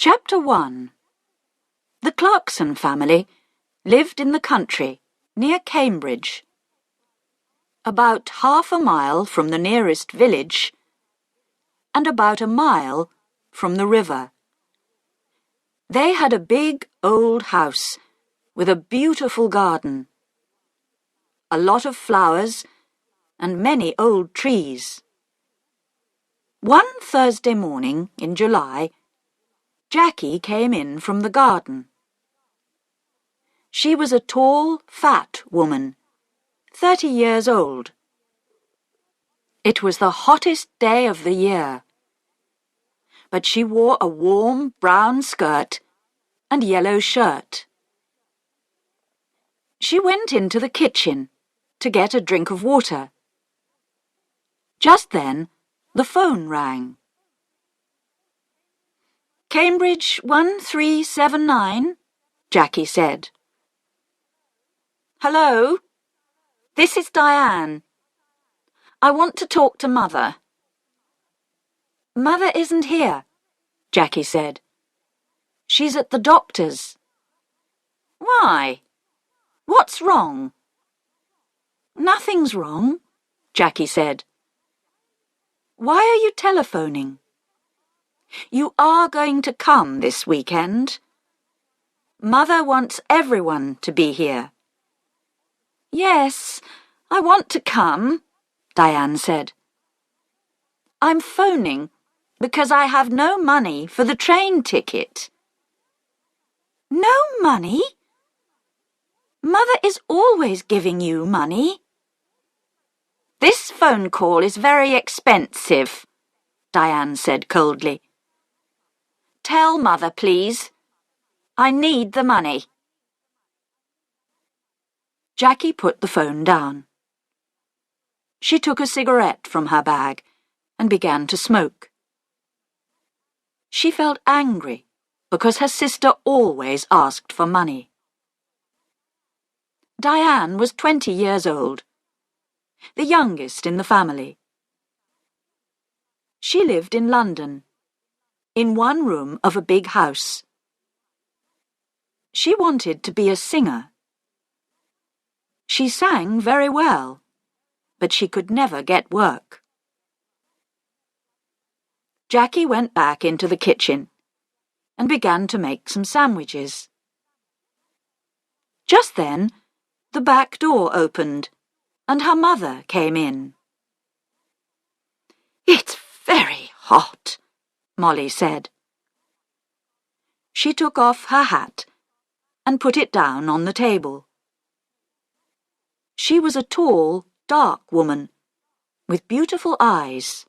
Chapter 1. The Clarkson family lived in the country near Cambridge, about half a mile from the nearest village and about a mile from the river. They had a big old house with a beautiful garden, a lot of flowers and many old trees. One Thursday morning in July, Jackie came in from the garden. She was a tall, fat woman, 30 years old. It was the hottest day of the year, but she wore a warm brown skirt and yellow shirt. She went into the kitchen to get a drink of water. Just then, the phone rang. "Cambridge 1379, Jackie said. "Hello? This is Diane. I want to talk to Mother." "Mother isn't here," Jackie said. "She's at the doctor's." "Why? What's wrong?" "Nothing's wrong," Jackie said. "Why are you telephoning? You are going to come this weekend. Mother wants everyone to be here." "Yes, I want to come," Diane said. "I'm phoning because I have no money for the train ticket." "No money? Mother is always giving you money." "This phone call is very expensive," Diane said coldly. "Tell Mother, please. I need the money." Jackie put the phone down. She took a cigarette from her bag and began to smoke. She felt angry because her sister always asked for money. Diane was 20 years old, the youngest in the family. She lived in London, in one room of a big house. She wanted to be a singer. She sang very well, but she could never get work. Jackie went back into the kitchen and began to make some sandwiches. Just then, the back door opened and her mother came in. "It's very hot," Molly said. She took off her hat and put it down on the table. She was a tall, dark woman with beautiful eyes.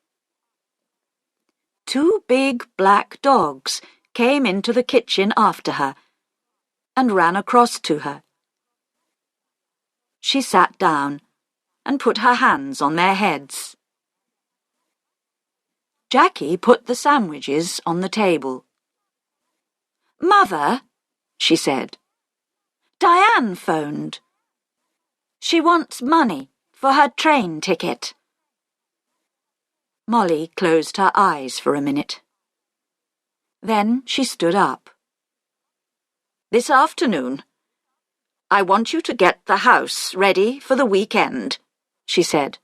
Two big black dogs came into the kitchen after her and ran across to her. She sat down and put her hands on their heads. Jackie put the sandwiches on the table. "Mother," she said, "Diane phoned. She wants money for her train ticket." Molly closed her eyes for a minute. Then she stood up. "This afternoon, I want you to get the house ready for the weekend," she said.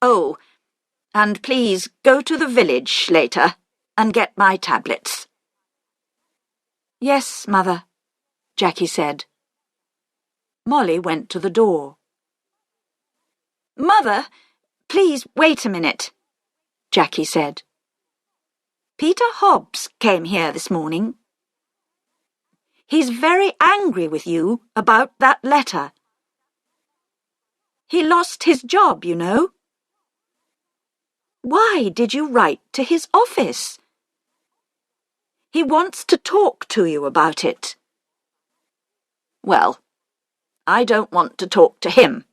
"Oh, and please go to the village later and get my tablets." "Yes, Mother," Jackie said. Molly went to the door. "Mother, please wait a minute," Jackie said. "Peter Hobbs came here this morning. He's very angry with you about that letter. He lost his job, you know." "Why did you write to his office?" "He wants to talk to you about it." "Well, I don't want to talk to him,"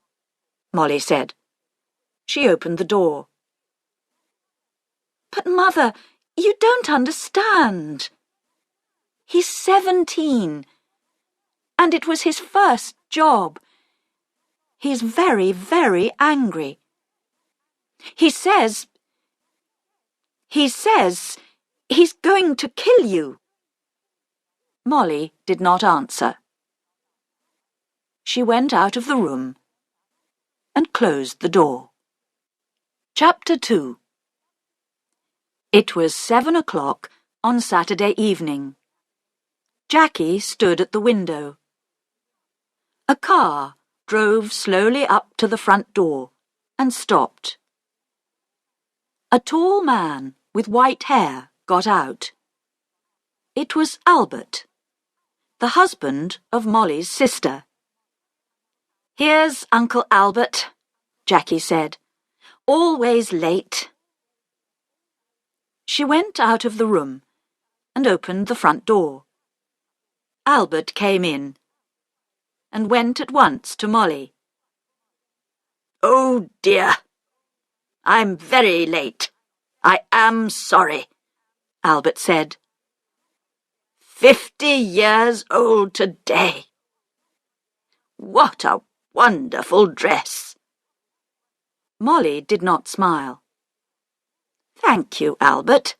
Molly said. She opened the door. "But, Mother, you don't understand. He's 17, and it was his first job. He's very, very angry. He says He's going to kill you." Molly did not answer. She went out of the room and closed the door. Chapter 2. It was 7 o'clock on Saturday evening. Jackie stood at the window. A car drove slowly up to the front door and stopped. A tall man with white hair got out. It was Albert, the husband of Molly's sister. "Here's Uncle Albert," Jackie said. "Always late." She went out of the room and opened the front door. Albert came in and went at once to Molly. "Oh dear, I'm very late. I am sorry," Albert said. 50 years old today. What a wonderful dress." Molly did not smile. "Thank you, Albert.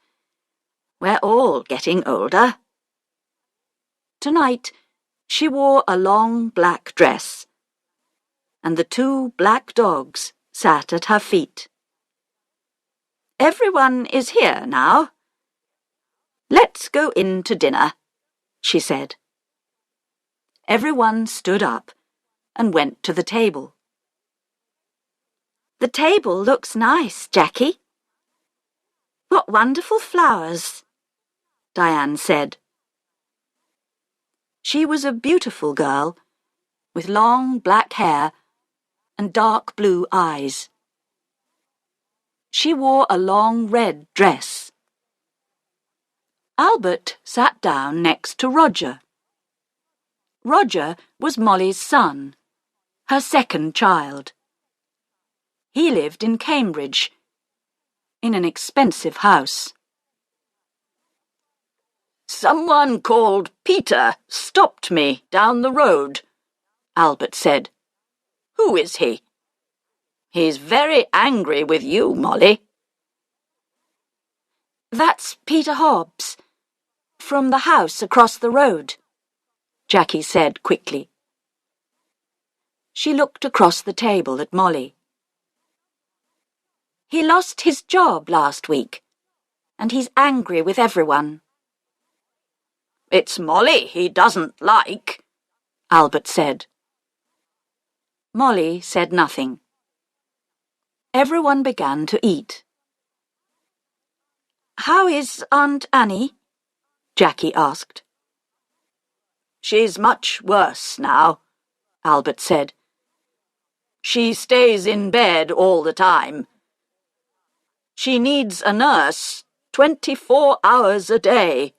We're all getting older." Tonight, she wore a long black dress, and the 2 black dogs sat at her feet. "Everyone is here now. Let's go in to dinner," she said. Everyone stood up and went to the table. "The table looks nice, Jackie." "What wonderful flowers," Diane said. She was a beautiful girl with long black hair and dark blue eyes. She wore a long red dress. Albert sat down next to Roger. Roger was Molly's son, her second child. He lived in Cambridge, in an expensive house. "Someone called Peter stopped me down the road," Albert said. "Who is he?" "He's very angry with you, Molly." "That's Peter Hobbs, from the house across the road," Jackie said quickly. She looked across the table at Molly. "He lost his job last week, and he's angry with everyone." "It's Molly he doesn't like," Albert said. Molly said nothing. Everyone began to eat. "How is Aunt Annie?" Jackie asked. "She's much worse now," Albert said. "She stays in bed all the time. She needs a nurse 24 hours a day."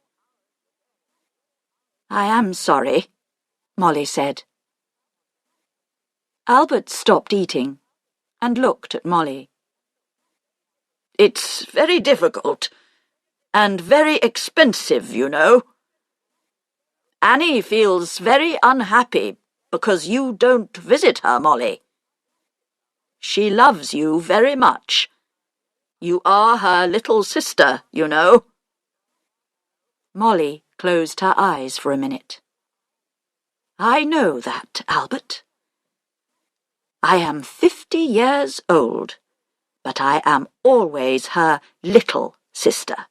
"I am sorry," Molly said. Albert stopped eating and looked at Molly. "It's very difficult and very expensive, you know. Annie feels very unhappy because you don't visit her, Molly. She loves you very much. You are her little sister, you know." Molly closed her eyes for a minute. "I know that, Albert. I am 50 years old, but I am always her little sister.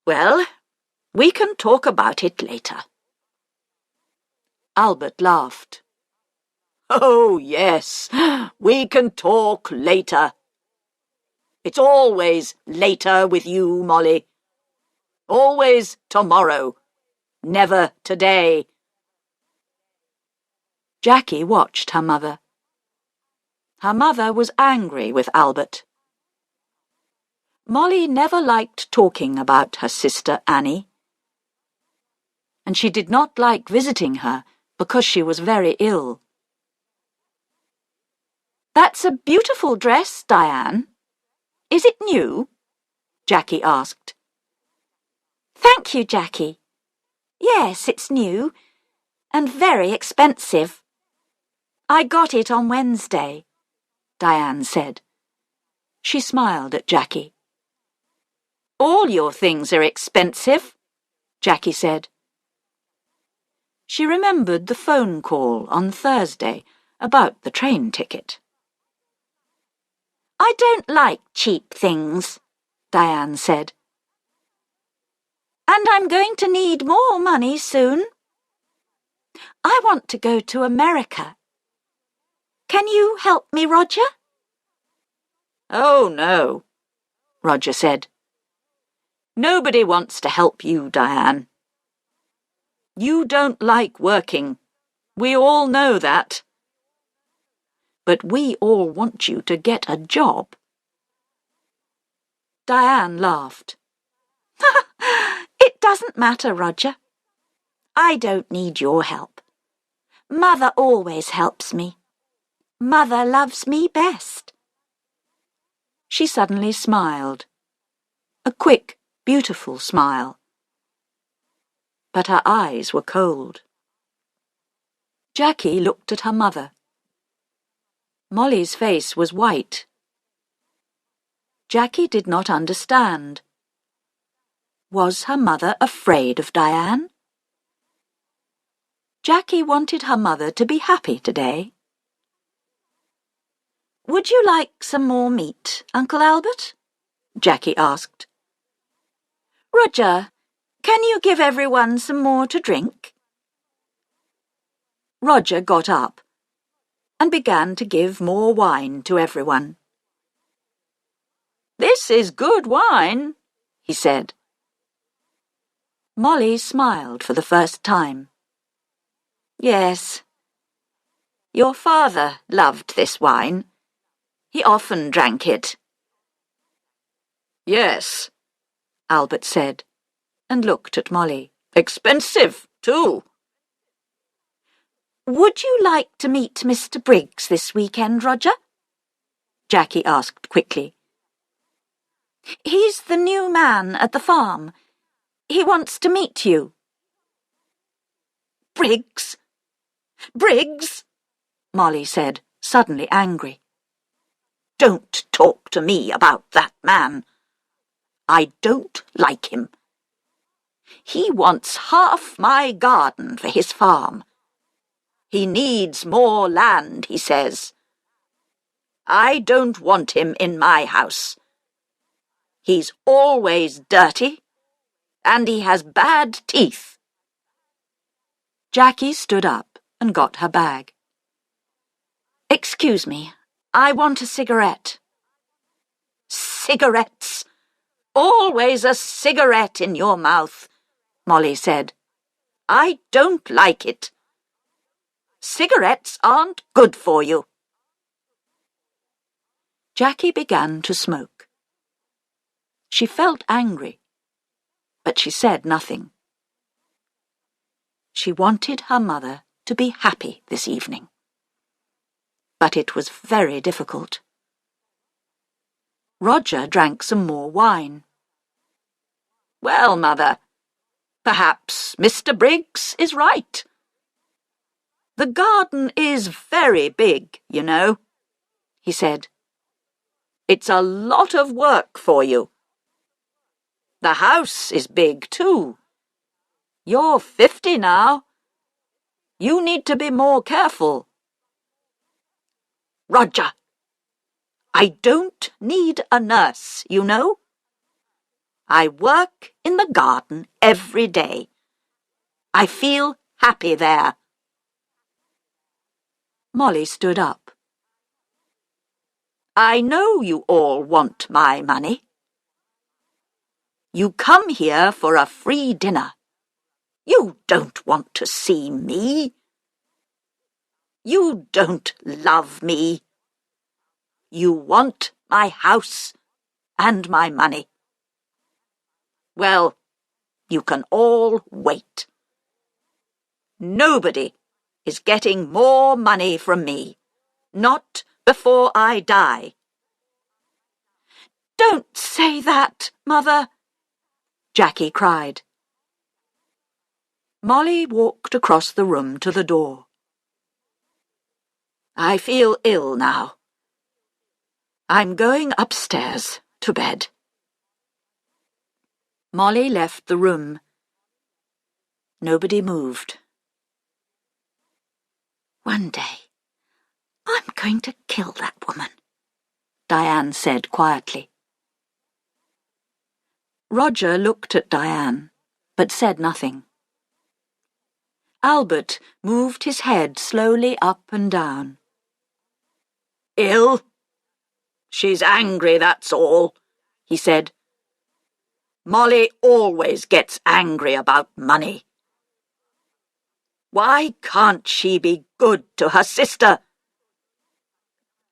Well, we can talk about it later." Albert laughed. "Oh, yes, we can talk later. It's always later with you, Molly. Always tomorrow, never today." Jackie watched her mother. Her mother was angry with Albert. Molly never liked talking about her sister Annie, and she did not like visiting her because she was very ill. "That's a beautiful dress, Diane. Is it new?" Jackie asked. "Thank you, Jackie. Yes, it's new, and very expensive. I got it on Wednesday," Diane said. She smiled at Jackie. All your things are expensive, Jackie said. She remembered the phone call on Thursday about the train ticket. I don't like cheap things, Diane said. And I'm going to need more money soon. I want to go to America. Can you help me, Roger? Oh, no, Roger said. Nobody wants to help you, Diane. You don't like working. We all know that. But we all want you to get a job. Diane laughed. It doesn't matter, Roger. I don't need your help. Mother always helps me. Mother loves me best. She suddenly smiled. A quick, beautiful smile. But her eyes were cold. Jackie looked at her mother. Molly's face was white. Jackie did not understand. Was her mother afraid of Diane? Jackie wanted her mother to be happy today. Would you like some more meat, Uncle Albert? Jackie asked. Roger, can you give everyone some more to drink? Roger got up and began to give more wine to everyone. This is good wine, he said. Molly smiled for the first time. Yes. Your father loved this wine. He often drank it. Yes, Albert said, and looked at Molly. Expensive, too. Would you like to meet Mr. Briggs this weekend, Roger? Jackie asked quickly. He's the new man at the farm. He wants to meet you. Briggs? Briggs? Molly said, suddenly angry. Don't talk to me about that man. I don't like him. He wants half my garden for his farm. He needs more land, he says. I don't want him in my house. He's always dirty, and he has bad teeth. Jackie stood up and got her bag. Excuse me, I want a cigarette. Cigarettes? Always a cigarette in your mouth, Molly said. I don't like it. Cigarettes aren't good for you. Jackie began to smoke. She felt angry, but she said nothing. She wanted her mother to be happy this evening. But it was very difficult. Roger drank some more wine. Well, Mother, perhaps Mr. Briggs is right. The garden is very big, you know, he said. It's a lot of work for you. The house is big, too. You're 50 now. You need to be more careful. Roger, I don't need a nurse, you know. I work in the garden every day. I feel happy there. Molly stood up. I know you all want my money. You come here for a free dinner. You don't want to see me. You don't love me. You want my house and my money. Well, you can all wait. Nobody is getting more money from me. Not before I die. Don't say that, Mother, Jackie cried. Molly walked across the room to the door. I feel ill now. I'm going upstairs to bed. Molly left the room. Nobody moved. "One day, I'm going to kill that woman," Diane said quietly. Roger looked at Diane, but said nothing. Albert moved his head slowly up and down. "Ill? She's angry, that's all," he said. "Molly always gets angry about money. Why can't she be good to her sister?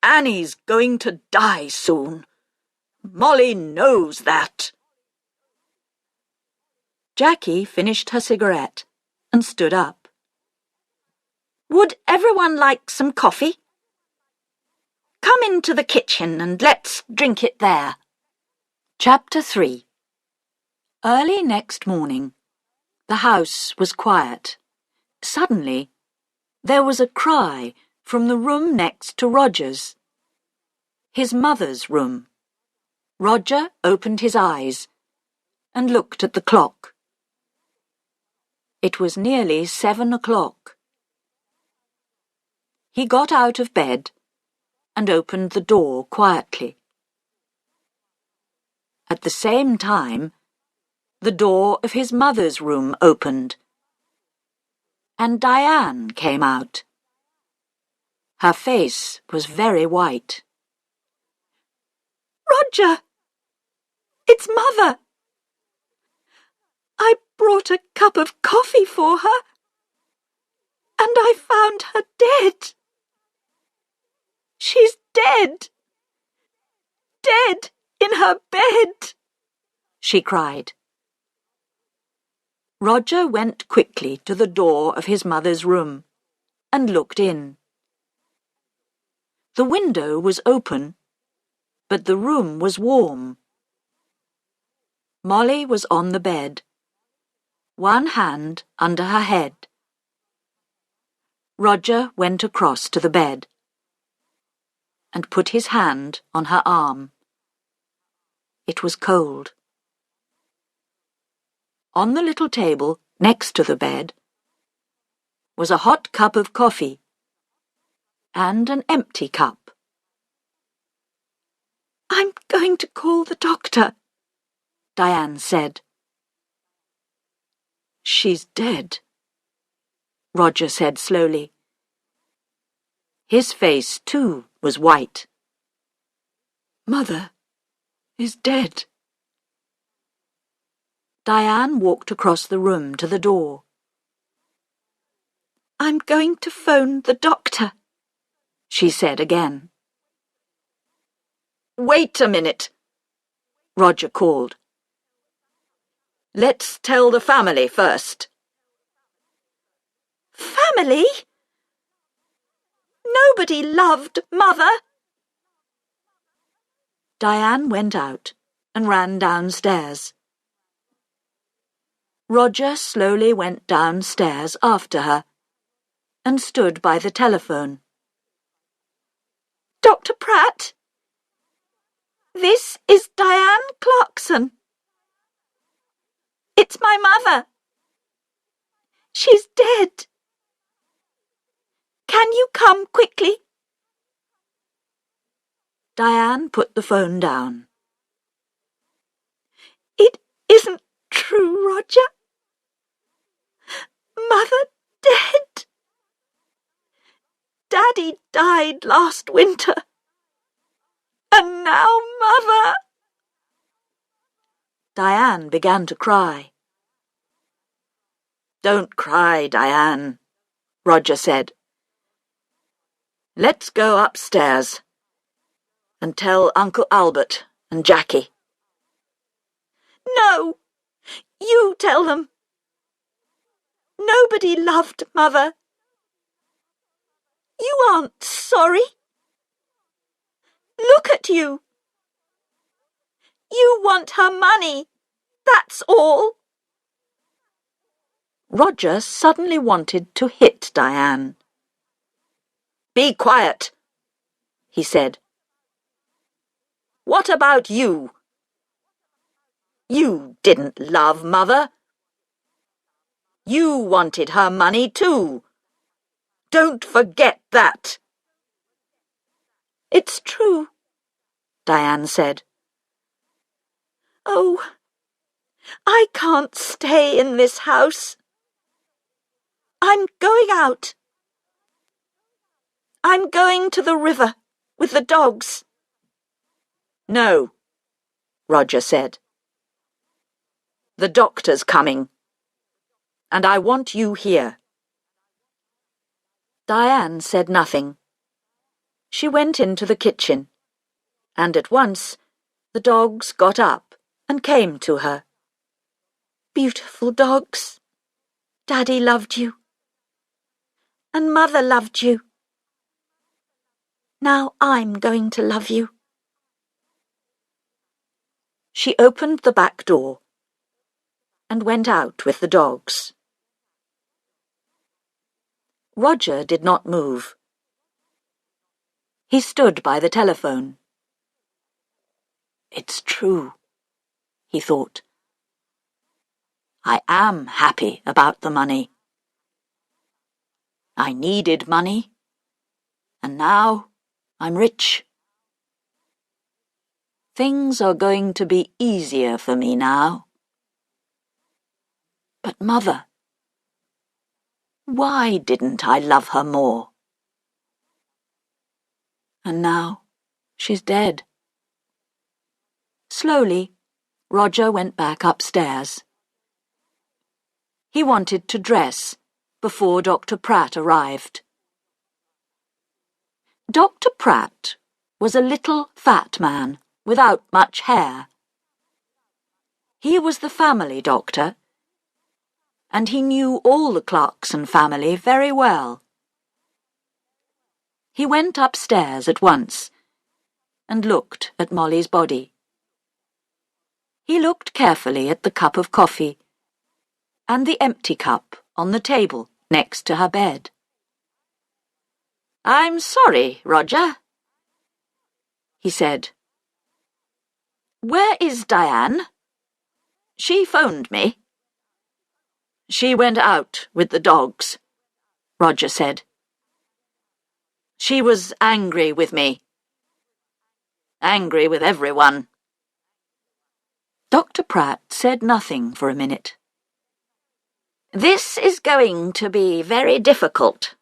Annie's going to die soon. Molly knows that." Jackie finished her cigarette and stood up. "Would everyone like some coffee? Come into the kitchen and let's drink it there." Chapter 3. Early next morning, the house was quiet. Suddenly, there was a cry from the room next to Roger's. His mother's room. Roger opened his eyes and looked at the clock. It was nearly 7 o'clock. He got out of bed and opened the door quietly. At the same time, the door of his mother's room opened, and Diane came out. Her face was very white. "Roger! It's Mother! I brought a cup of coffee for her, and I found her dead. She's dead! Dead in her bed!" she cried. Roger went quickly to the door of his mother's room and looked in. The window was open, but the room was warm. Molly was on the bed, one hand under her head. Roger went across to the bed and put his hand on her arm. It was cold. On the little table next to the bed was a hot cup of coffee and an empty cup. "I'm going to call the doctor," Diane said. "She's dead," Roger said slowly. His face, too, was white. "Mother is dead." Diane walked across the room to the door. "I'm going to phone the doctor," she said again. "Wait a minute," Roger called. "Let's tell the family first." "Family? Nobody loved Mother." Diane went out and ran downstairs. Roger slowly went downstairs after her and stood by the telephone. "Dr. Pratt? This is Diane Clarkson. It's my mother. She's dead. Can you come quickly?" Diane put the phone down. "It isn't true, Roger. Mother dead. Daddy died last winter. And now Mother." Diane began to cry. "Don't cry, Diane," Roger said. "Let's go upstairs and tell Uncle Albert and Jackie." "No, you tell them. Nobody loved Mother. You aren't sorry. Look at you. You want her money, that's all." Roger suddenly wanted to hit Diane. "Be quiet," he said. "What about you? You didn't love Mother. You wanted her money too. Don't forget that. It's true, Diane said. Oh, I can't stay in this house. I'm going out. I'm going to the river with the dogs. No, Roger said. The doctor's coming, and I want you here. Diane said nothing. She went into the kitchen, and at once the dogs got up and came to her. Beautiful dogs. Daddy loved you. And Mother loved you. Now I'm going to love you. She opened the back door and went out with the dogs. Roger did not move. He stood by the telephone. It's true, he thought. I am happy about the money. I needed money, and now I'm rich. Things are going to be easier for me now. But Mother, why didn't I love her more? And now she's dead. Slowly, Roger went back upstairs. He wanted to dress before Dr. Pratt arrived. Dr. Pratt was a little fat man without much hair. He was the family doctor, and he knew all the Clarkson family very well. He went upstairs at once and looked at Molly's body. He looked carefully at the cup of coffee and the empty cup on the table next to her bed. I'm sorry, Roger, he said. Where is Diane? She phoned me. She went out with the dogs, Roger said. She was angry with me. Angry with everyone. Dr. Pratt said nothing for a minute. This is going to be very difficult.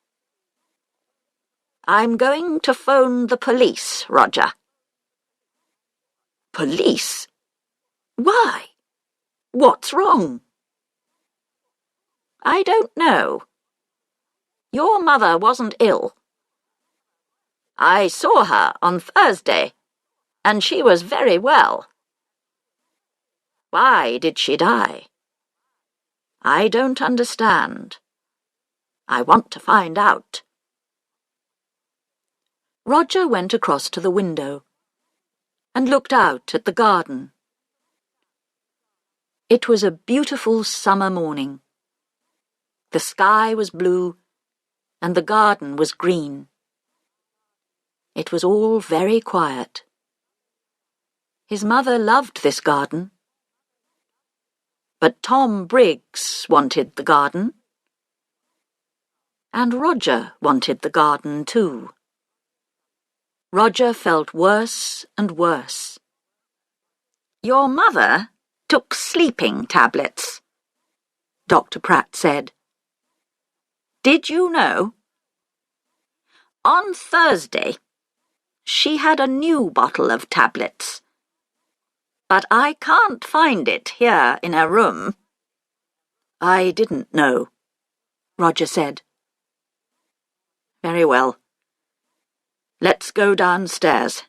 I'm going to phone the police, Roger. Police? Why? What's wrong? I don't know. Your mother wasn't ill. I saw her on Thursday, and she was very well. Why did she die? I don't understand. I want to find out. Roger went across to the window and looked out at the garden. It was a beautiful summer morning. The sky was blue and the garden was green. It was all very quiet. His mother loved this garden. But Tom Briggs wanted the garden. And Roger wanted the garden too. Roger felt worse and worse. Your mother took sleeping tablets, Dr. Pratt said. Did you know? On Thursday, she had a new bottle of tablets, but I can't find it here in her room. I didn't know, Roger said. Very well. Let's go downstairs,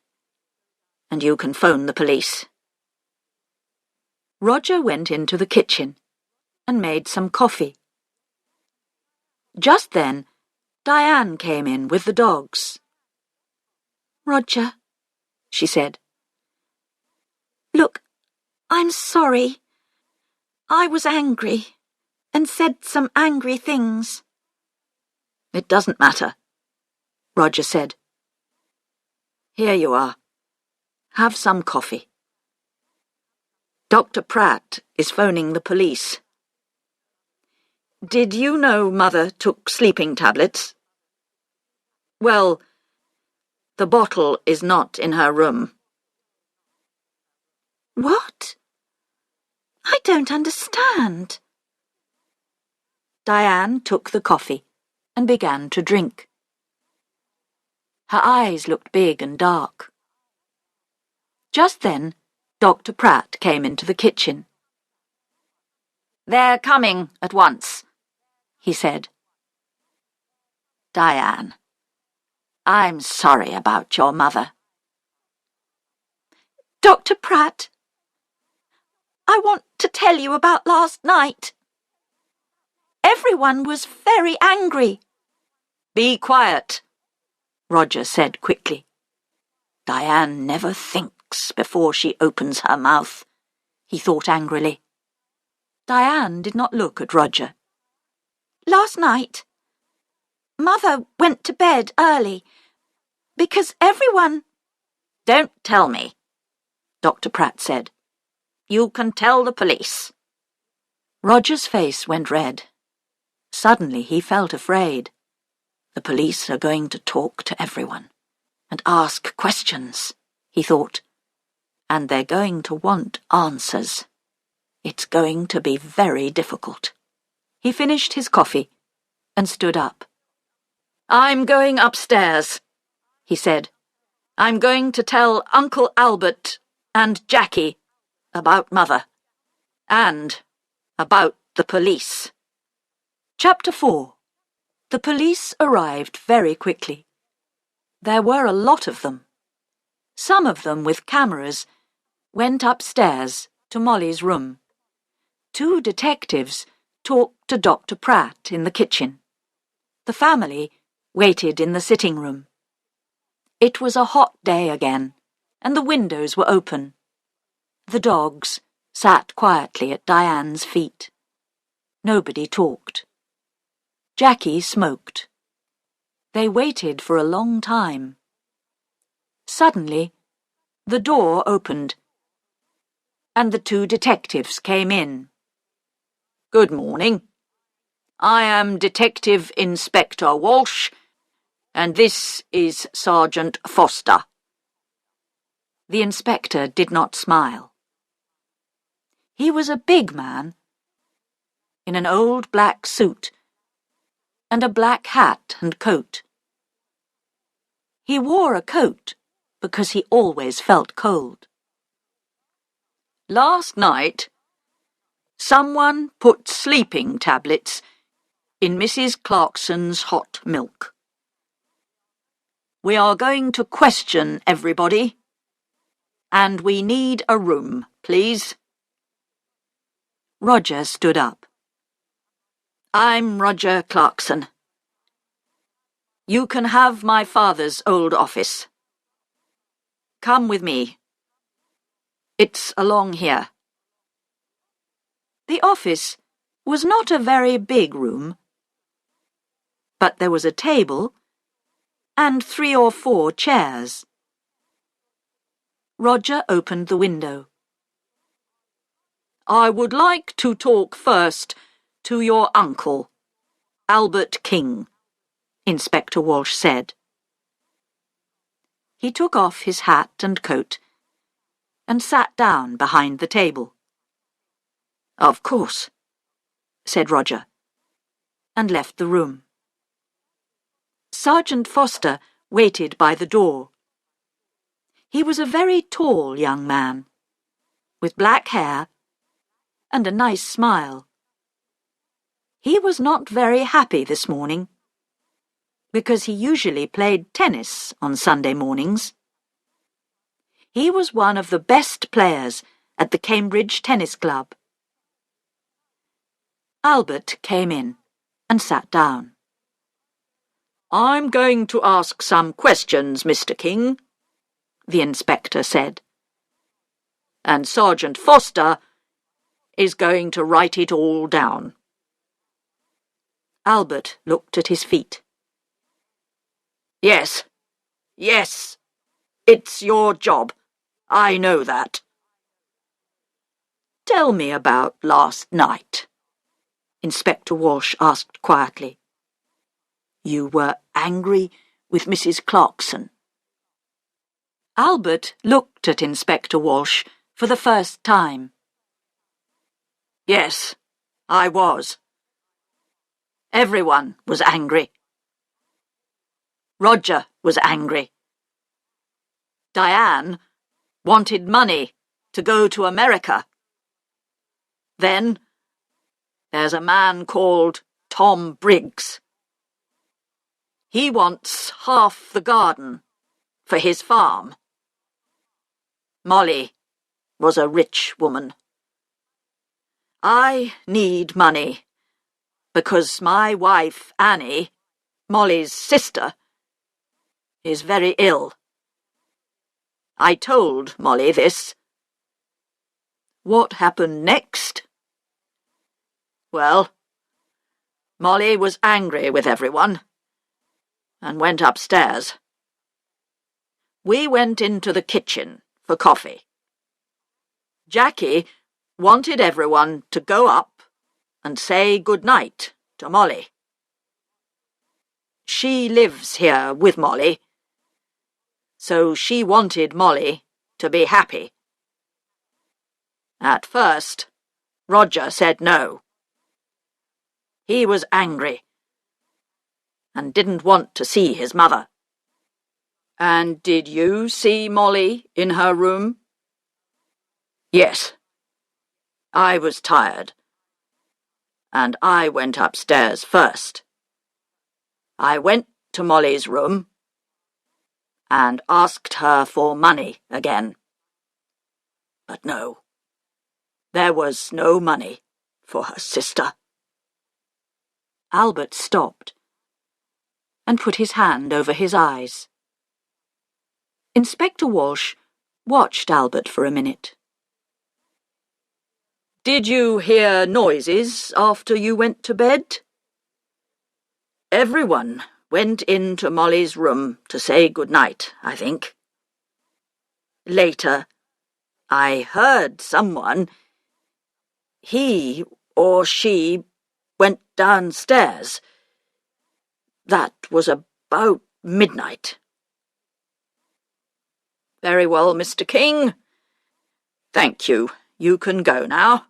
and you can phone the police. Roger went into the kitchen and made some coffee. Just then, Diane came in with the dogs. Roger, she said. Look, I'm sorry. I was angry and said some angry things. It doesn't matter, Roger said. Here you are. Have some coffee. Dr. Pratt is phoning the police. Did you know Mother took sleeping tablets? Well, the bottle is not in her room. What? I don't understand. Diane took the coffee and began to drink. Her eyes looked big and dark. Just then, Dr. Pratt came into the kitchen. "They're coming at once," he said. "Diane, I'm sorry about your mother." Dr. Pratt, I want to tell you about last night. Everyone was very angry. "Be quiet," Roger said quickly. Diane never thinks before she opens her mouth, he thought angrily. Diane did not look at Roger. Last night, Mother went to bed early because everyone... "Don't tell me," Dr. Pratt said. "You can tell the police." Roger's face went red. Suddenly he felt afraid. The police are going to talk to everyone and ask questions, he thought. And they're going to want answers. It's going to be very difficult. He finished his coffee and stood up. "I'm going upstairs," he said. "I'm going to tell Uncle Albert and Jackie about Mother and about the police." Chapter 4. The police arrived very quickly. There were a lot of them. Some of them with cameras went upstairs to Molly's room. 2 detectives talked to Dr. Pratt in the kitchen. The family waited in the sitting room. It was a hot day again, and the windows were open. The dogs sat quietly at Diane's feet. Nobody talked. Jackie smoked. They waited for a long time. Suddenly, the door opened, and the 2 detectives came in. "Good morning. I am Detective Inspector Walsh, and this is Sergeant Foster." The inspector did not smile. He was a big man, in an old black suit and a black hat and coat. He wore a coat because he always felt cold. "Last night, someone put sleeping tablets in Mrs. Clarkson's hot milk. We are going to question everybody, and we need a room, please." Roger stood up. "I'm Roger Clarkson. You can have my father's old office. Come with me. It's along here." The office was not a very big room, but there was a table and 3 or 4 chairs. Roger opened the window. "I would like to talk first to your uncle, Albert King," Inspector Walsh said. He took off his hat and coat and sat down behind the table. "Of course," said Roger, and left the room. Sergeant Foster waited by the door. He was a very tall young man, with black hair and a nice smile. He was not very happy this morning, because he usually played tennis on Sunday mornings. He was one of the best players at the Cambridge Tennis Club. Albert came in and sat down. "I'm going to ask some questions, Mr. King," the inspector said. "And Sergeant Foster is going to write it all down." Albert looked at his feet. Yes, it's your job. I know that." Tell me about last night, Inspector Walsh asked quietly. You were angry with Mrs. Clarkson. Albert looked at Inspector Walsh for the first time. Yes, I was. Everyone was angry. Roger was angry. Diane wanted money to go to America. Then there's a man called Tom Briggs. He wants half the garden for his farm. Molly was a rich woman. I need money because my wife, Annie, Molly's sister, is very ill. I told Molly this. What happened next? Well, Molly was angry with everyone and went upstairs. We went into the kitchen for coffee. Jackie wanted everyone to go up and say good night to Molly. She lives here with Molly, so she wanted Molly to be happy. At first, Roger said no. He was angry and didn't want to see his mother. And did you see Molly in her room? Yes. I was tired, and I went upstairs first. I went to Molly's room and asked her for money again. But no, there was no money for her sister. Albert stopped and put his hand over his eyes. Inspector Walsh watched Albert for a minute. Did you hear noises after you went to bed? Everyone went into Molly's room to say good night, I think. Later, I heard someone, he or she, went downstairs. That was about midnight. Very well, Mr. King. Thank you. You can go now.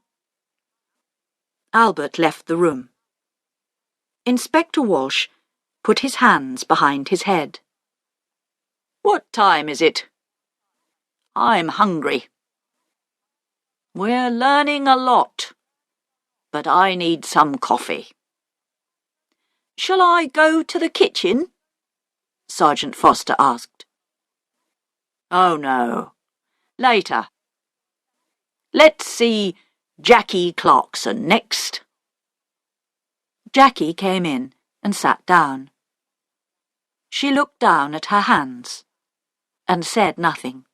Albert left the room. Inspector Walsh put his hands behind his head. What time is it? I'm hungry. We're learning a lot, but I need some coffee. Shall I go to the kitchen? Sergeant Foster asked. Oh, no. Later. Let's see Jackie Clarkson next. Jackie came in and sat down. She looked down at her hands and said nothing.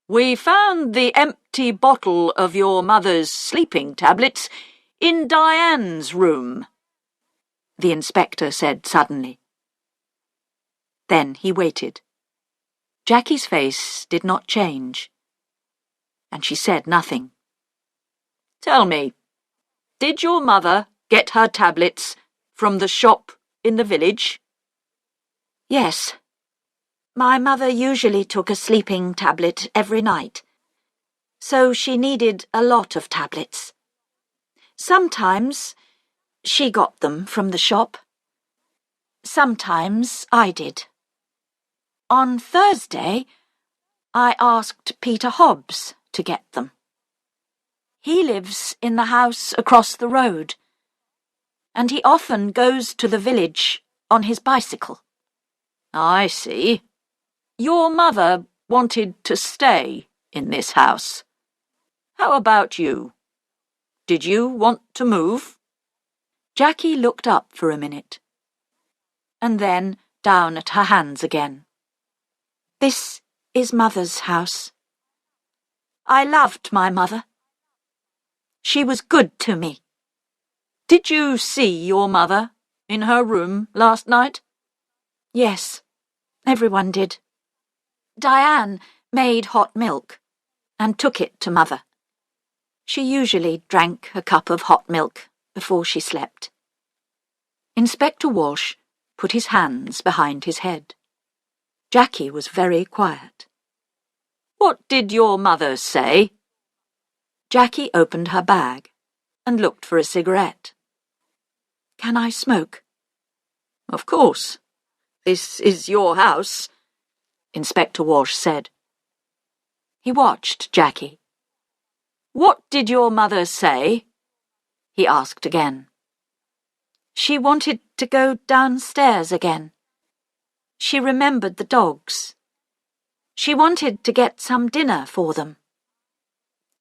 We found the empty bottle of your mother's sleeping tablets in Diane's room, the inspector said suddenly. Then he waited. Jackie's face did not change, and she said nothing. Tell me, did your mother get her tablets from the shop in the village? Yes. My mother usually took a sleeping tablet every night, so she needed a lot of tablets. Sometimes she got them from the shop. Sometimes I did. On Thursday, I asked Peter Hobbs to get them. He lives in the house across the road, and he often goes to the village on his bicycle. I see. Your mother wanted to stay in this house. How about you? Did you want to move? Jackie looked up for a minute, and then down at her hands again. This is Mother's house. I loved my mother. She was good to me. Did you see your mother in her room last night? Yes, everyone did. Diane made hot milk and took it to Mother. She usually drank a cup of hot milk before she slept. Inspector Walsh put his hands behind his head. Jackie was very quiet. "What did your mother say?" Jackie opened her bag and looked for a cigarette. "Can I smoke?" "Of course. This is your house," Inspector Walsh said. He watched Jackie. "What did your mother say?" he asked again. "She wanted to go downstairs again. She remembered the dogs. She wanted to get some dinner for them.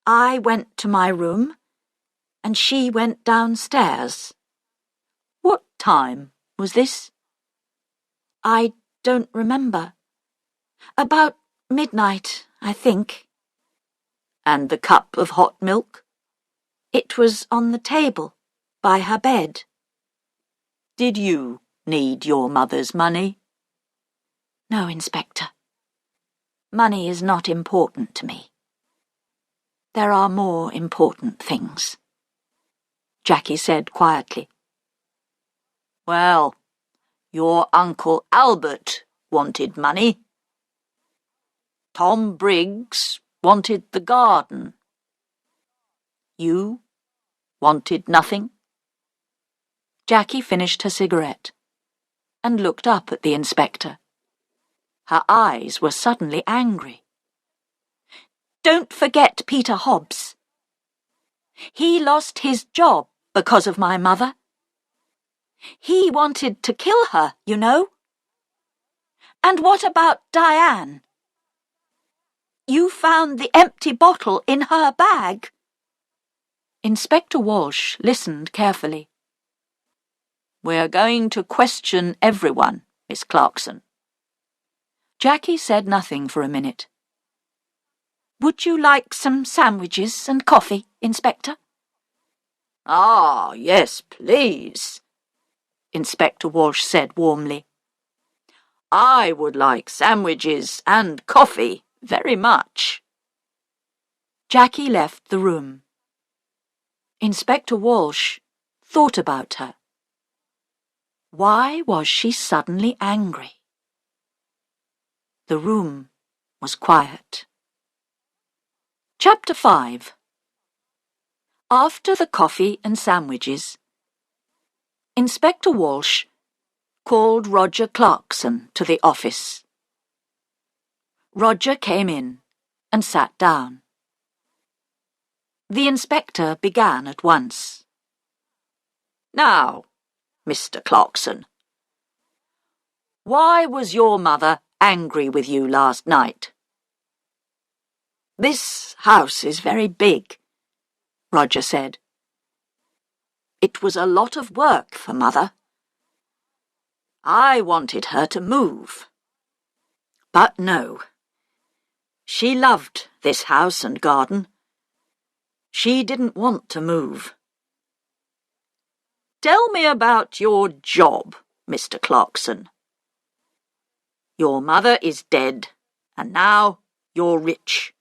I went to my room, and she went downstairs." "What time was this?" "I don't remember. About midnight, I think." "And the cup of hot milk?" "It was on the table, by her bed." "Did you need your mother's money?" "No, Inspector. Money is not important to me. There are more important things," Jackie said quietly. "Well, your Uncle Albert wanted money. Tom Briggs wanted the garden. You wanted nothing?" Jackie finished her cigarette and looked up at the inspector. Her eyes were suddenly angry. "Don't forget Peter Hobbs. He lost his job because of my mother. He wanted to kill her, you know. And what about Diane? You found the empty bottle in her bag." Inspector Walsh listened carefully. "We're going to question everyone, Miss Clarkson." Jackie said nothing for a minute. "Would you like some sandwiches and coffee, Inspector?" "Ah, yes, please," Inspector Walsh said warmly. "I would like sandwiches and coffee very much." Jackie left the room. Inspector Walsh thought about her. Why was she suddenly angry? The room was quiet. Chapter 5. After the coffee and sandwiches, Inspector Walsh called Roger Clarkson to the office. Roger came in and sat down. The inspector began at once. "Now, Mr. Clarkson, why was your mother angry with you last night?" "This house is very big," Roger said. "It was a lot of work for Mother. I wanted her to move. But no. She loved this house and garden. She didn't want to move." "Tell me about your job, Mr. Clarkson. Your mother is dead, and now you're rich.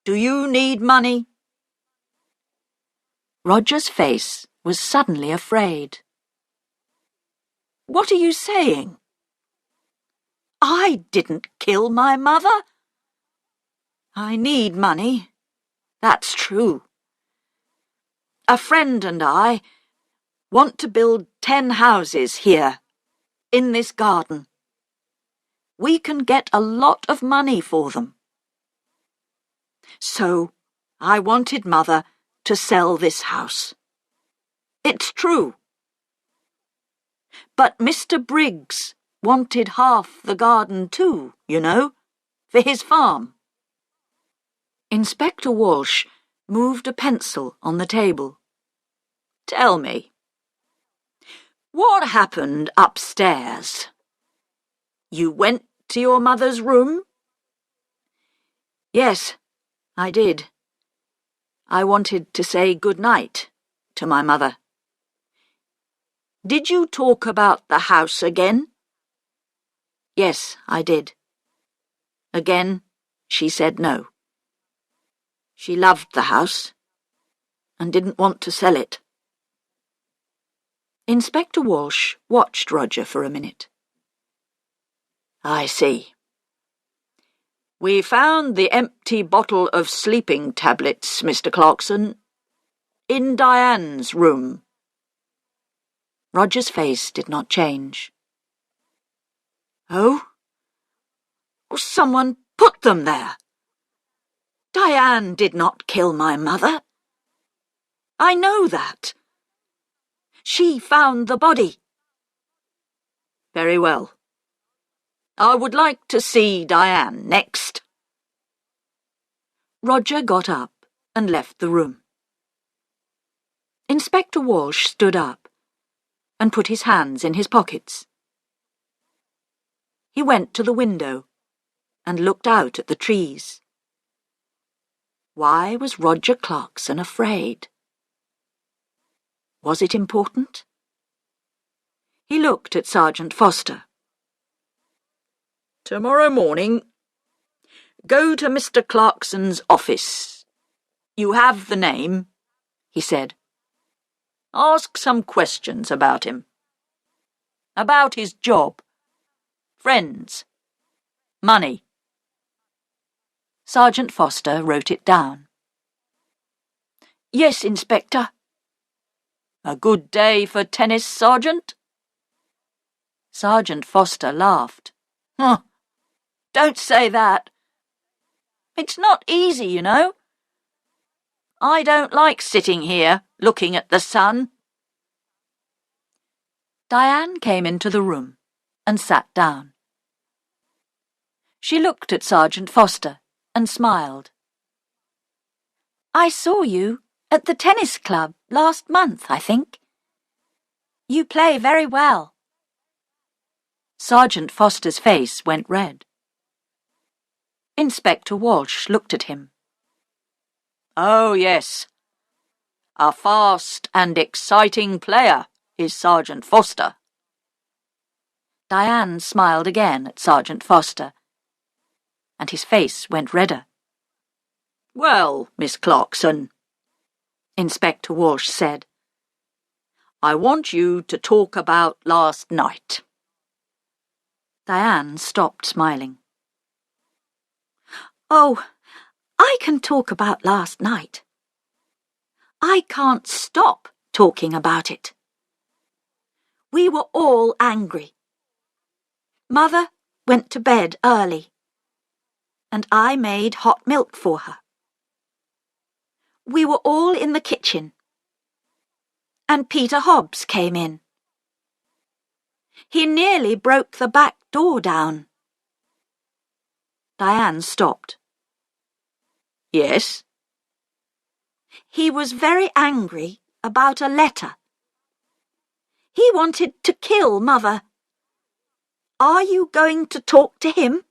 Do you need money?" Roger's face was suddenly afraid. "What are you saying? I didn't kill my mother. I need money, that's true. A friend and I want to build 10 houses here, in this garden. We can get a lot of money for them. So I wanted Mother to sell this house. It's true. But Mr. Briggs wanted half the garden too, you know, for his farm." Inspector Walsh moved a pencil on the table. "Tell me, what happened upstairs? You went to your mother's room?" "Yes, I did. I wanted to say good night to my mother." "Did you talk about the house again?" "Yes, I did. Again, she said no. She loved the house and didn't want to sell it. Inspector Walsh watched Roger for a minute. I see. We found the empty bottle of sleeping tablets, Mr. Clarkson, in Diane's room. Roger's face did not change. Oh? Someone put them there. Diane did not kill my mother. I know that. She found the body. Very well. I would like to see Diane next. Roger got up and left the room. Inspector Walsh stood up and put his hands in his pockets. He went to the window and looked out at the trees. Why was Roger Clarkson afraid? Was it important? He looked at Sergeant Foster. Tomorrow morning, go to Mr. Clarkson's office. You have the name, he said. Ask some questions about him. About his job, friends, money. Sergeant Foster wrote it down. Yes, Inspector. A good day for tennis, Sergeant? Sergeant Foster laughed. Don't say that. It's not easy, you know. I don't like sitting here, looking at the sun. Diane came into the room and sat down. She looked at Sergeant Foster and smiled. I saw you at the tennis club last month, I think. You play very well. Sergeant Foster's face went red. Inspector Walsh looked at him. Oh, yes. A fast and exciting player is Sergeant Foster. Diane smiled again at Sergeant Foster, and his face went redder. Well, Miss Clarkson, Inspector Walsh said, I want you to talk about last night. Diane stopped smiling. Oh, I can talk about last night. I can't stop talking about it. We were all angry. Mother went to bed early, and I made hot milk for her. We were all in the kitchen, and Peter Hobbs came in. He nearly broke the back door down. Diane stopped. Yes? He was very angry about a letter. He wanted to kill Mother. Are you going to talk to him?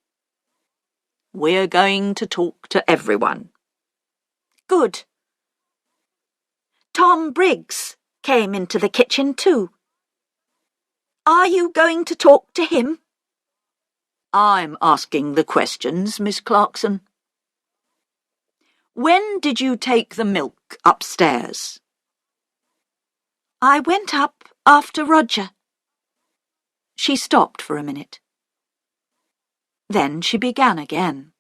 We're going to talk to everyone. Good. Tom Briggs came into the kitchen too. Are you going to talk to him? I'm asking the questions, Miss Clarkson. When did you take the milk upstairs? I went up after Roger. She stopped for a minute. Then she began again.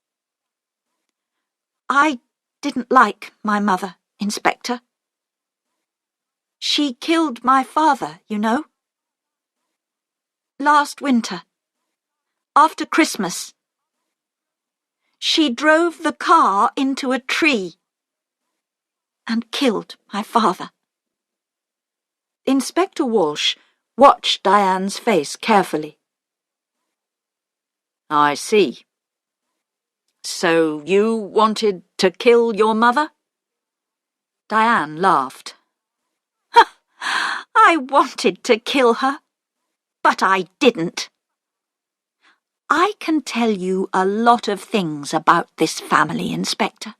I didn't like my mother, Inspector. She killed my father, you know. Last winter, after Christmas, she drove the car into a tree and killed my father. Inspector Walsh watched Diane's face carefully. I see. So you wanted to kill your mother? Diane laughed. I wanted to kill her, but I didn't. I can tell you a lot of things about this family, Inspector.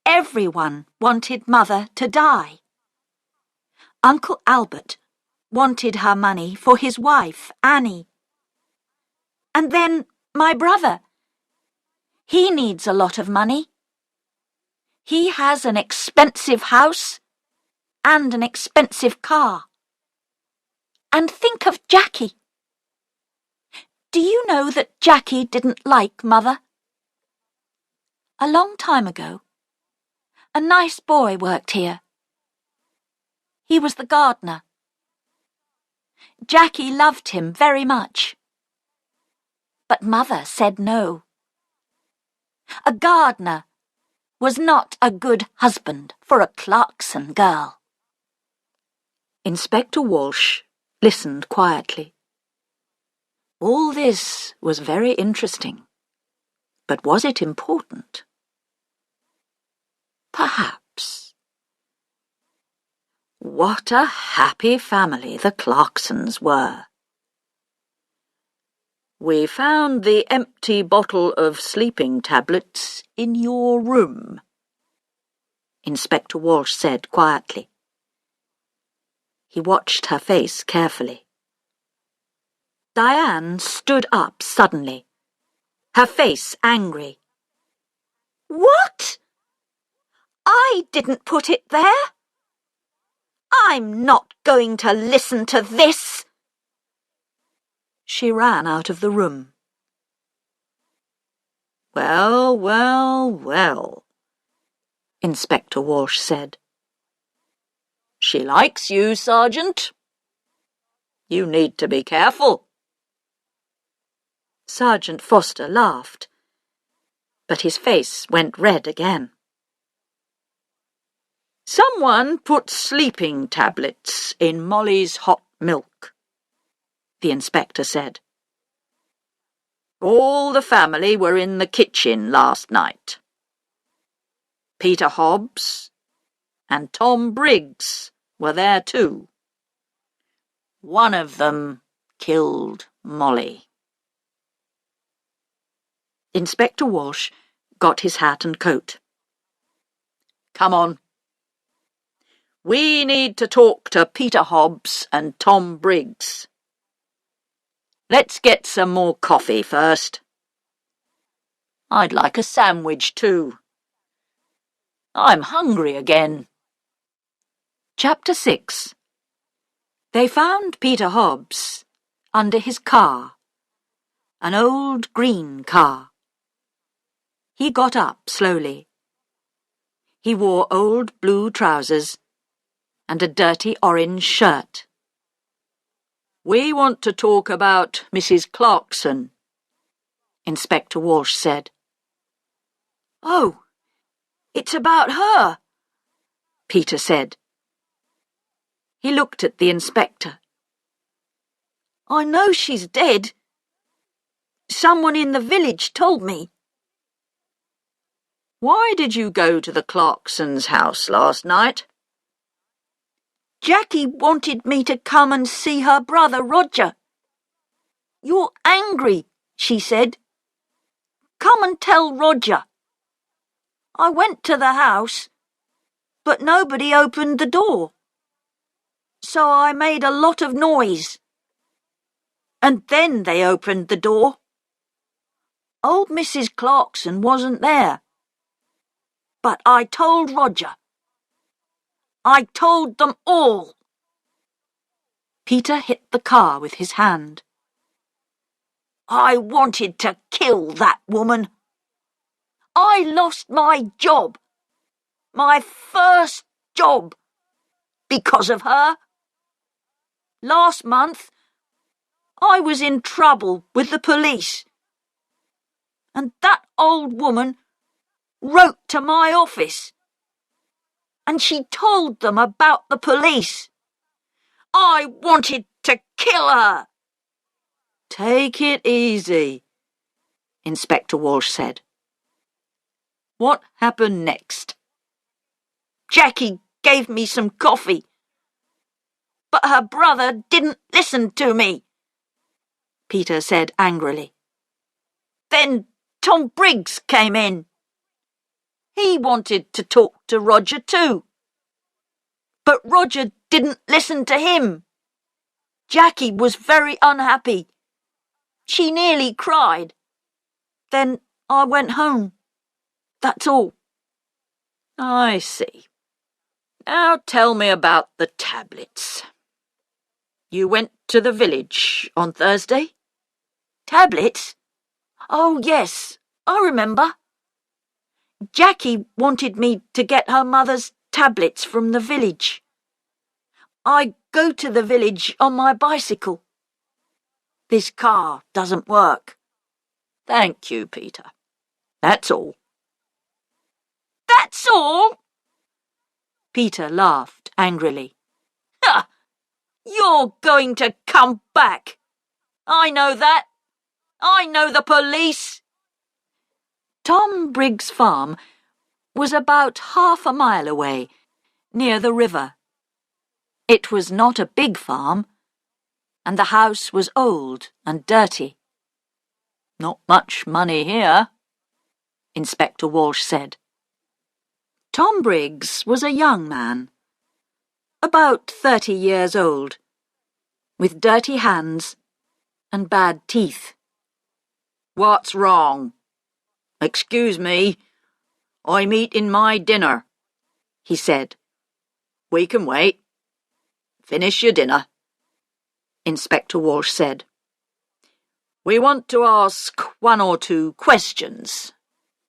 Everyone wanted Mother to die. Uncle Albert wanted her money for his wife, Annie. And then my brother. He needs a lot of money. He has an expensive house and an expensive car. And think of Jackie. Do you know that Jackie didn't like Mother? A long time ago, a nice boy worked here. He was the gardener. Jackie loved him very much. But Mother said no. A gardener was not a good husband for a Clarkson girl. Inspector Walsh listened quietly. All this was very interesting, but was it important? Perhaps. What a happy family the Clarksons were. We found the empty bottle of sleeping tablets in your room, Inspector Walsh said quietly. He watched her face carefully. Diane stood up suddenly, her face angry. What? I didn't put it there. I'm not going to listen to this. She ran out of the room. Well, well, well, Inspector Walsh said. She likes you, Sergeant. You need to be careful. Sergeant Foster laughed, but his face went red again. Someone put sleeping tablets in Molly's hot milk, the inspector said. All the family were in the kitchen last night. Peter Hobbs and Tom Briggs were there too. One of them killed Molly. Inspector Walsh got his hat and coat. Come on. We need to talk to Peter Hobbs and Tom Briggs. Let's get some more coffee first. I'd like a sandwich too. I'm hungry again. Chapter 6. They found Peter Hobbs under his car, an old green car. He got up slowly. He wore old blue trousers and a dirty orange shirt. We want to talk about Mrs. Clarkson, Inspector Walsh said. Oh, it's about her, Peter said. He looked at the inspector. I know she's dead. Someone in the village told me. Why did you go to the Clarksons' house last night? Jackie wanted me to come and see her brother Roger. You're angry, she said. Come and tell Roger. I went to the house, but nobody opened the door. So I made a lot of noise. And then they opened the door. Old Mrs. Clarkson wasn't there. But I told Roger. I told them all. Peter hit the car with his hand. I wanted to kill that woman. I lost my job, my first job, because of her. Last month, I was in trouble with the police. And that old woman wrote to my office. And she told them about the police. I wanted to kill her. Take it easy, Inspector Walsh said. What happened next? Jackie gave me some coffee. But her brother didn't listen to me, Peter said angrily. Then Tom Briggs came in. He wanted to talk to Roger too. But Roger didn't listen to him. Jackie was very unhappy. She nearly cried. Then I went home. That's all. I see. Now tell me about the tablets. You went to the village on Thursday? Tablets? Oh, yes, I remember. Jackie wanted me to get her mother's tablets from the village. I go to the village on my bicycle. This car doesn't work. Thank you, Peter. That's all. That's all? Peter laughed angrily. Ha! You're going to come back. I know that. I know the police. Tom Briggs' farm was about half a mile away, near the river. It was not a big farm, and the house was old and dirty. Not much money here, Inspector Walsh said. Tom Briggs was a young man, about 30 years old, with dirty hands and bad teeth. What's wrong? Excuse me, I'm eating my dinner, he said. We can wait. Finish your dinner, Inspector Walsh said. We want to ask 1 or 2 questions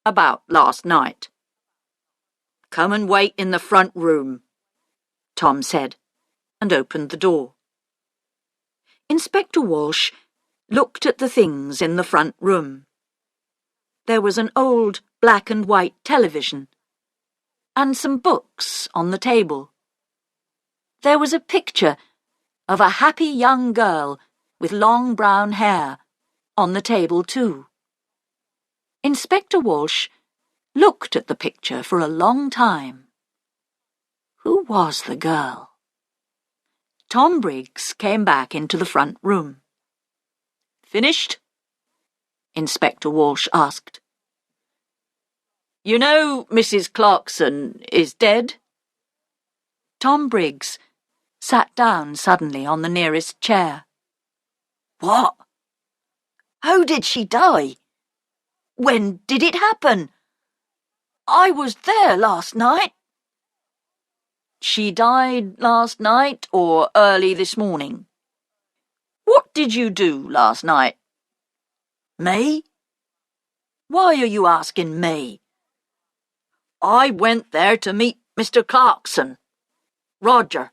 about last night. Come and wait in the front room, Tom said, and opened the door. Inspector Walsh looked at the things in the front room. There was an old black and white television, and some books on the table. There was a picture of a happy young girl with long brown hair on the table too. Inspector Walsh looked at the picture for a long time. Who was the girl? Tom Briggs came back into the front room. Finished? Inspector Walsh asked. You know Mrs. Clarkson is dead? Tom Briggs sat down suddenly on the nearest chair. What? How did she die? When did it happen? I was there last night. She died last night or early this morning? What did you do last night? Me? Why are you asking me? I went there to meet Mr. Clarkson. Roger.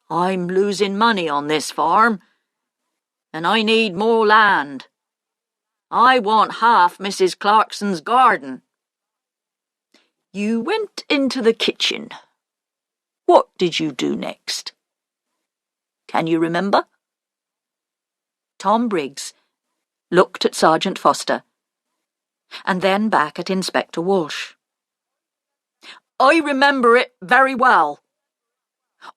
I'm losing money on this farm, and I need more land. I want half Mrs. Clarkson's garden. You went into the kitchen. What did you do next? Can you remember? Tom Briggs looked at Sergeant Foster, and then back at Inspector Walsh. I remember it very well.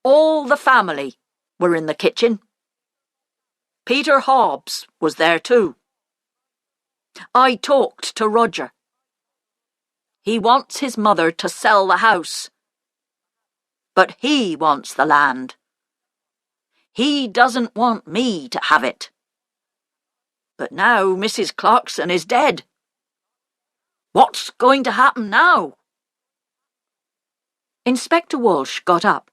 All the family were in the kitchen. Peter Hobbs was there too. I talked to Roger. He wants his mother to sell the house, but he wants the land. He doesn't want me to have it. But now Mrs. Clarkson is dead. What's going to happen now? Inspector Walsh got up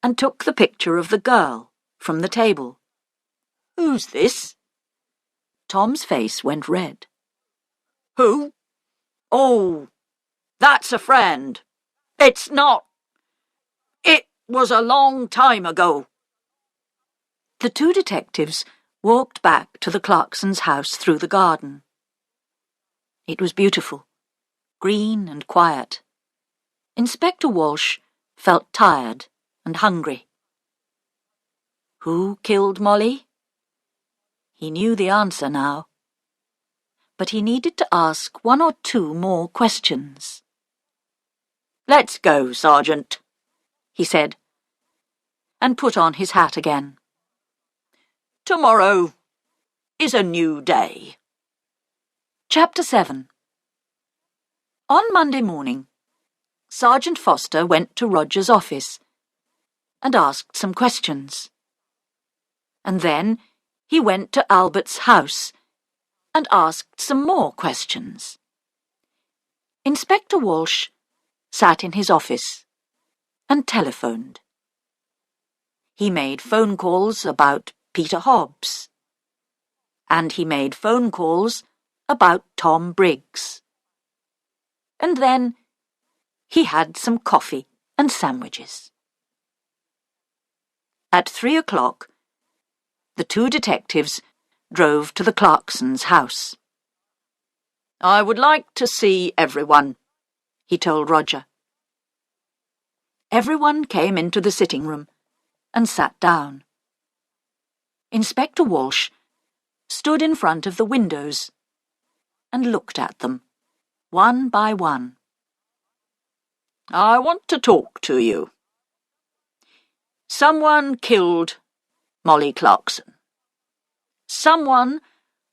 and took the picture of the girl from the table. Who's this? Tom's face went red. Who? Oh, that's a friend. It's not. It was a long time ago. The 2 detectives walked back to the Clarksons' house through the garden. It was beautiful, green and quiet. Inspector Walsh felt tired and hungry. Who killed Molly? He knew the answer now, but he needed to ask 1 or 2 more questions. Let's go, Sergeant, he said, and put on his hat again. Tomorrow is a new day. Chapter 7. On Monday morning, Sergeant Foster went to Roger's office and asked some questions. And then he went to Albert's house and asked some more questions. Inspector Walsh sat in his office and telephoned. He made phone calls about Peter Hobbs, and he made phone calls about Tom Briggs. And then he had some coffee and sandwiches. At 3 o'clock, the two detectives drove to the Clarksons' house. "I would like to see everyone," he told Roger. Everyone came into the sitting room and sat down. Inspector Walsh stood in front of the windows and looked at them, one by one. "I want to talk to you. Someone killed Molly Clarkson. Someone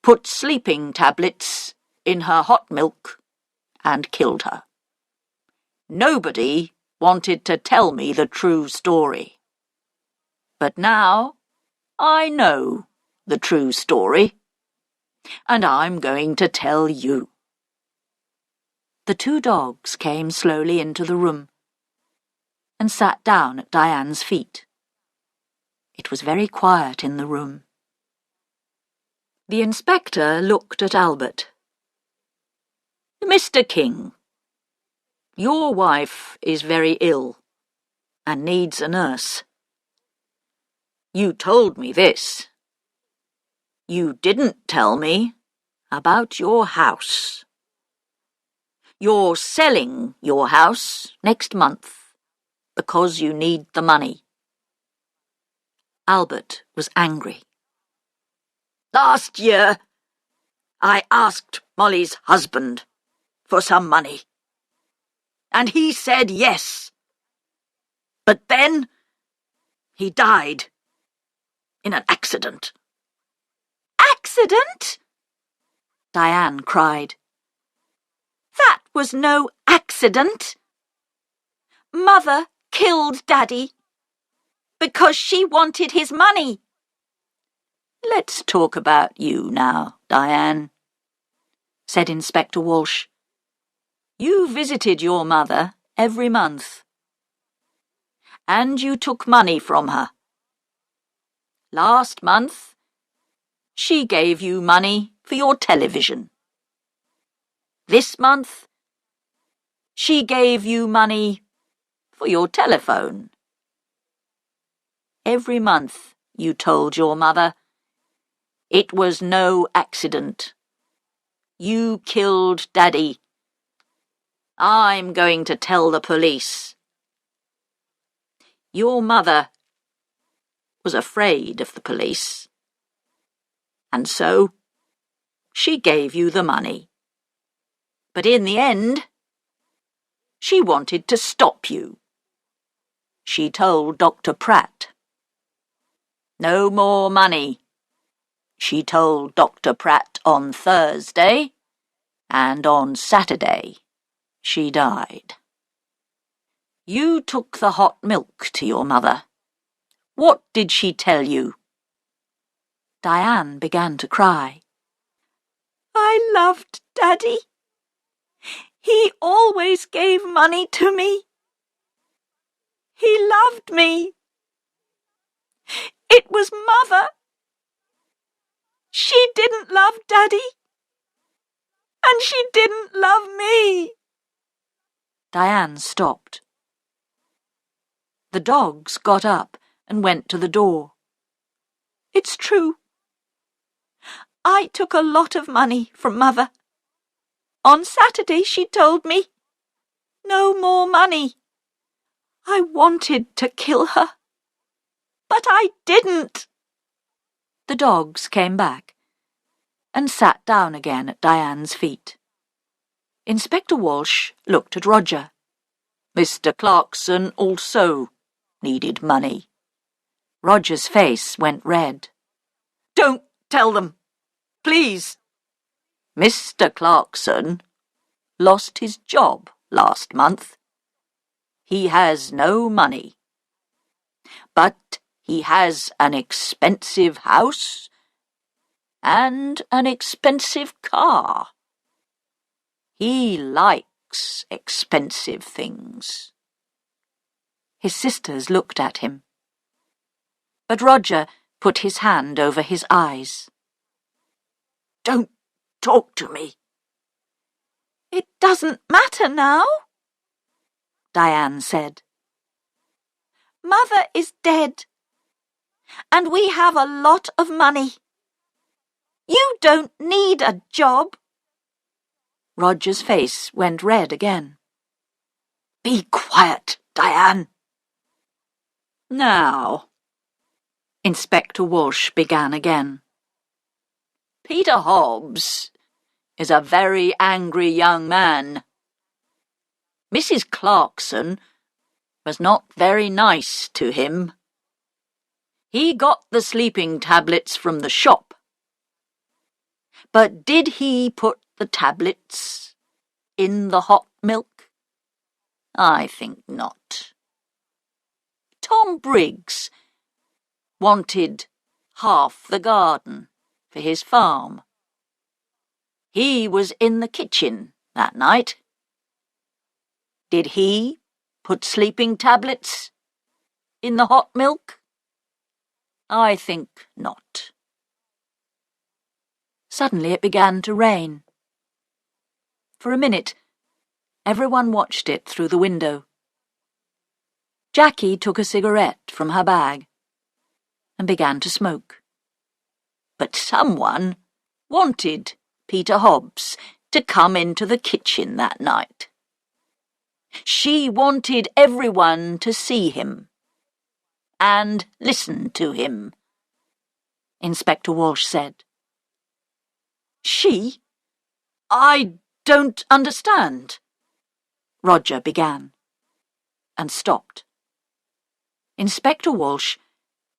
put sleeping tablets in her hot milk and killed her. Nobody wanted to tell me the true story. But now I know the true story, and I'm going to tell you." The two dogs came slowly into the room and sat down at Diane's feet. It was very quiet in the room. The inspector looked at Albert. "Mr. King, your wife is very ill and needs a nurse. You told me this. You didn't tell me about your house. You're selling your house next month because you need the money." Albert was angry. "Last year, I asked Molly's husband for some money, and he said yes. But then he died in an accident." "Accident?" Diane cried. "That was no accident. Mother killed Daddy because she wanted his money." "Let's talk about you now, Diane," said Inspector Walsh. "You visited your mother every month, and you took money from her. Last month, she gave you money for your television. This month, she gave you money for your telephone. Every month you told your mother it was no accident. You killed Daddy. I'm going to tell the police." Your mother was afraid of the police, and so she gave you the money. But in the end, she wanted to stop you. She told Dr. Pratt. "No more money," she told Dr. Pratt on Thursday, and on Saturday she died. You took the hot milk to your mother. What did she tell you?" Diane began to cry. "I loved Daddy. He always gave money to me. He loved me. It was Mother. She didn't love Daddy, and she didn't love me." Diane stopped. The dogs got up and went to the door. "It's true. I took a lot of money from Mother. On Saturday she told me, 'No more money.' I wanted to kill her, but I didn't." The dogs came back and sat down again at Diane's feet. Inspector Walsh looked at Roger. "Mr. Clarkson also needed money." Roger's face went red. "Don't tell them, please. Mr. Clarkson lost his job last month. He has no money. But he has an expensive house and an expensive car. He likes likes expensive things." His sisters looked at him. But Roger put his hand over his eyes. "Don't talk to me." "It doesn't matter now," Diane said. "Mother is dead, and we have a lot of money. You don't need a job." Roger's face went red again. "Be quiet, Diane." "Now," Inspector Walsh began again. "Peter Hobbs is a very angry young man. Mrs. Clarkson was not very nice to him. He got the sleeping tablets from the shop. But did he put the tablets in the hot milk? I think not. Tom Briggs wanted half the garden for his farm. He was in the kitchen that night. Did he put sleeping tablets in the hot milk? I think not." Suddenly it began to rain. For a minute, everyone watched it through the window. Jackie took a cigarette from her bag and began to smoke. But someone wanted Peter Hobbs to come into the kitchen that night. She wanted everyone to see him and listen to him, Inspector Walsh said. "She? I don't understand," Roger began, and stopped. Inspector Walsh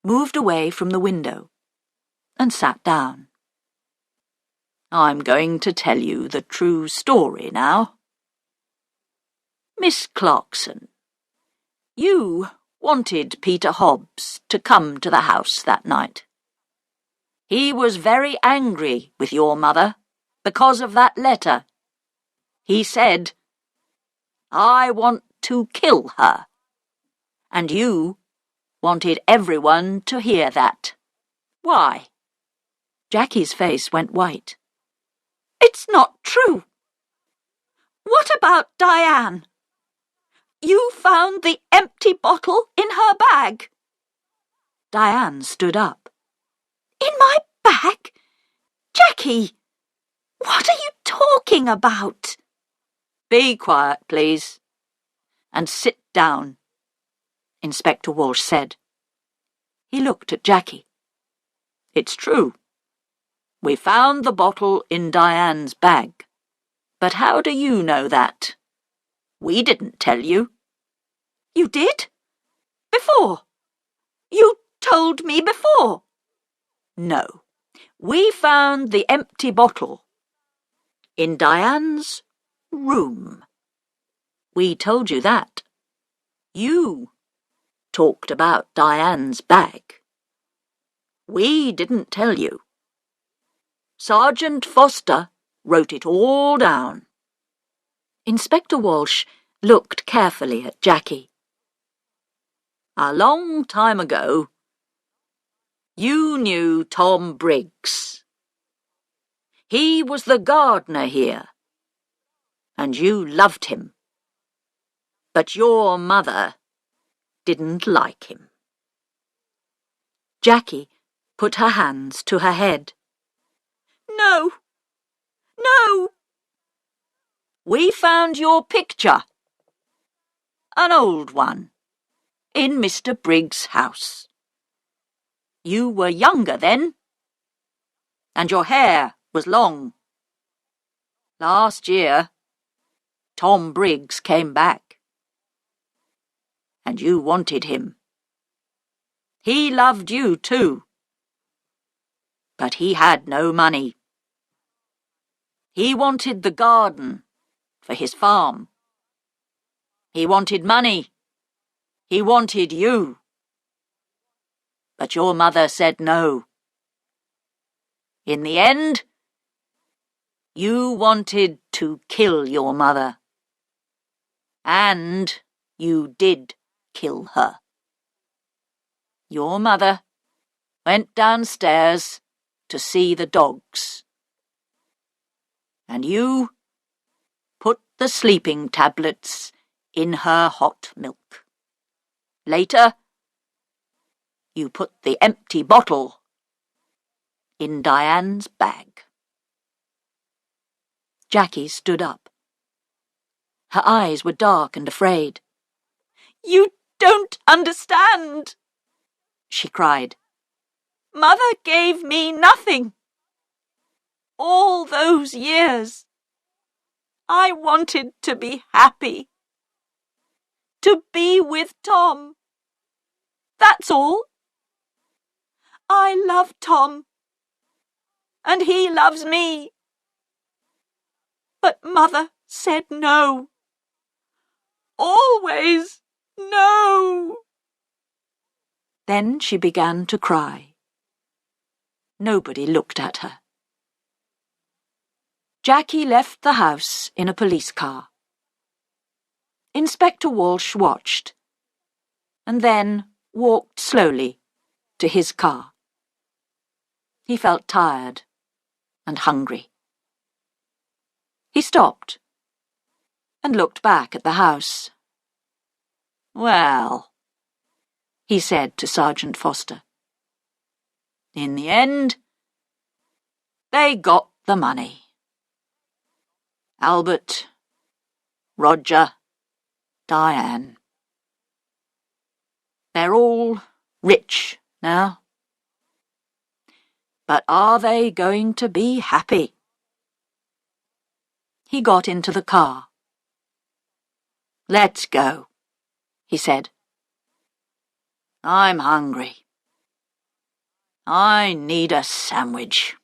moved away from the window and sat down. "I'm going to tell you the true story now. Miss Clarkson, you wanted Peter Hobbs to come to the house that night. He was very angry with your mother because of that letter. He said, 'I want to kill her,' and you wanted everyone to hear that. Why?" Jackie's face went white. "It's not true. What about Diane? You found the empty bottle in her bag." Diane stood up. "In my bag? Jackie, what are you talking about?" "Be quiet, please, and sit down," Inspector Walsh said. He looked at Jackie. "It's true. We found the bottle in Diane's bag. But how do you know that? We didn't tell you." "You did? Before? You told me before." "No. We found the empty bottle in Diane's room. We told you that. You talked about Diane's bag. We didn't tell you. Sergeant Foster wrote it all down." Inspector Walsh looked carefully at Jackie. "A long time ago, you knew Tom Briggs. He was the gardener here, and you loved him. But your mother didn't like him." Jackie put her hands to her head. "No! No!" "We found your picture, an old one, in Mr. Briggs' house. You were younger then, and your hair was long. Last year, Tom Briggs came back, and you wanted him. He loved you too, but he had no money. He wanted the garden for his farm. He wanted money. He wanted you. But your mother said no. In the end, you wanted to kill your mother And you did kill her. Your mother went downstairs to see the dogs. And you put the sleeping tablets in her hot milk. Later, you put the empty bottle in Diane's bag. Jackie stood up. Her eyes were dark and afraid. "You don't understand," she cried. "Mother gave me nothing. All those years, I wanted to be happy. To be with Tom. That's all. I love Tom. And he loves me. But Mother said no. Always no." Then she began to cry. Nobody looked at her. Jackie left the house in a police car. Inspector Walsh watched, and then walked slowly to his car. He felt tired and hungry. He stopped and looked back at the house. "Well," he said to Sergeant Foster, "in the end, they got the money. Albert, Roger, Diane. They're all rich now. But are they going to be happy?" He got into the car. "Let's go," he said. "I'm hungry. I need a sandwich."